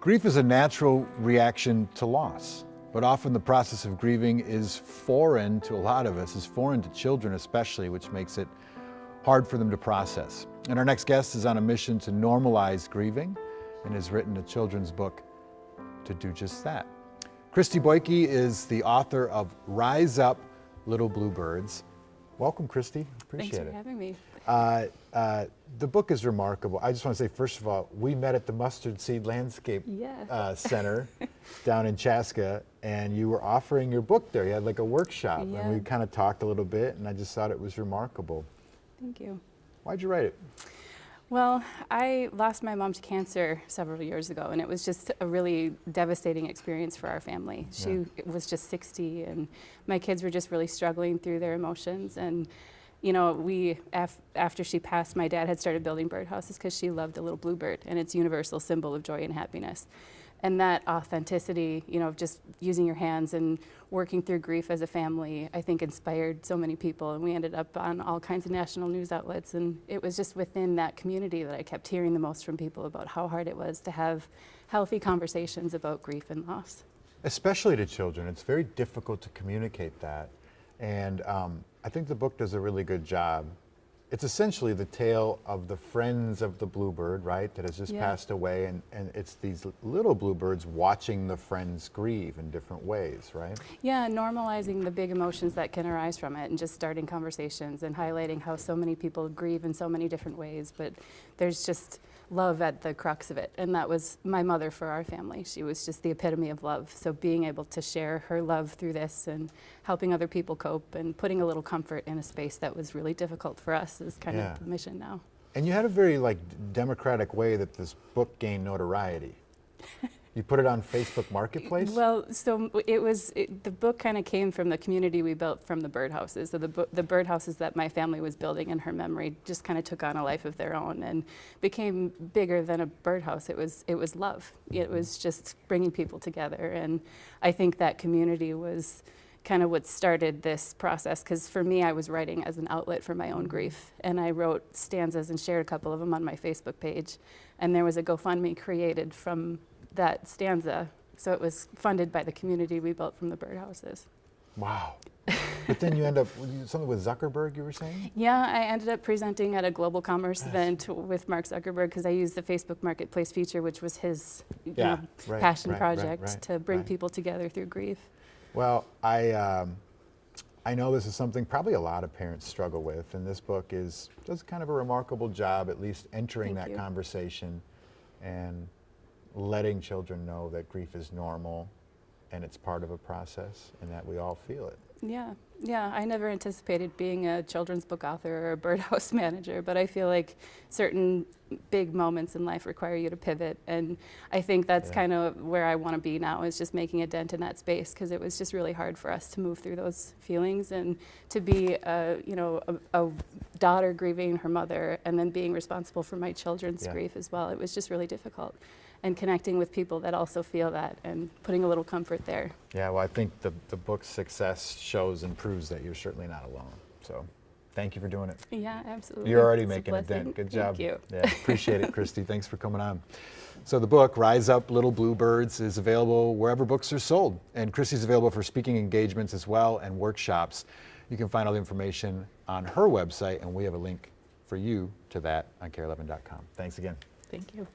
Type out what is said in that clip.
Grief is a natural reaction to loss, but often the process of grieving is foreign to a lot of us, is foreign to children especially, which makes it hard for them to process. And our next guest is on a mission to normalize grieving and has written a children's book to do just that. Christy Boyke is the author of Rise Up, Little Bluebirds. Welcome, Christy. Appreciate it. Thanks for having me. The book is remarkable. I just want to say, first of all, we met at the Mustard Seed Landscape Center down in Chaska, and you were offering your book there. You had like a workshop, and we kind of talked a little bit, and I just thought it was remarkable. Thank you. Why'd you write it? Well, I lost my mom to cancer several years ago, and it was just a really devastating experience for our family. She was just 60, and my kids were just really struggling through their emotions. And you know, after she passed, my dad had started building birdhouses because she loved the little bluebird, and it's a universal symbol of joy and happiness. And that authenticity, you know, of just using your hands and working through grief as a family, I think inspired so many people. And we ended up on all kinds of national news outlets. And it was just within that community that I kept hearing the most from people about how hard it was to have healthy conversations about grief and loss. Especially to children. It's very difficult to communicate that. And I think the book does a really good job. It's essentially the tale of the friends of the bluebird, right, that has just passed away, and it's these little bluebirds watching the friends grieve in different ways, right? Yeah, normalizing the big emotions that can arise from it and just starting conversations and highlighting how so many people grieve in so many different ways, but there's just love at the crux of it. And that was my mother for our family. She was just the epitome of love. So being able to share her love through this and helping other people cope and putting a little comfort in a space that was really difficult for us is kind of the mission now. And you had a very democratic way that this book gained notoriety. You put it on Facebook Marketplace? Well, so the book kind of came from the community we built from the birdhouses. So the birdhouses that my family was building in her memory just kind of took on a life of their own and became bigger than a birdhouse. It was love. It was just bringing people together. And I think that community was kind of what started this process, because for me, I was writing as an outlet for my own grief. And I wrote stanzas and shared a couple of them on my Facebook page. And there was a GoFundMe created from that stanza. So it was funded by the community we built from the birdhouses. Wow. But then you end up with something with Zuckerberg, you were saying? Yeah, I ended up presenting at a global commerce event with Mark Zuckerberg because I used the Facebook Marketplace feature, which was his passion project to bring people together through grief. Well, I know this is something probably a lot of parents struggle with, and this book does kind of a remarkable job at least entering that conversation and letting children know that grief is normal and it's part of a process and that we all feel it. Yeah, I never anticipated being a children's book author or a birdhouse manager, but I feel like certain big moments in life require you to pivot, and I think that's kind of where I want to be now, is just making a dent in that space, because it was just really hard for us to move through those feelings and to be a daughter grieving her mother and then being responsible for my children's grief as well. It was just really difficult. And connecting with people that also feel that and putting a little comfort there. Yeah, well, I think the book's success shows and proves that you're certainly not alone. So thank you for doing it. Yeah, absolutely. You're already making a dent. Good job. Thank you. Yeah, appreciate it, Christy. Thanks for coming on. So the book, Rise Up, Little Bluebirds, is available wherever books are sold. And Christy's available for speaking engagements as well and workshops. You can find all the information on her website, and we have a link for you to that on KARE11.com. Thanks again. Thank you.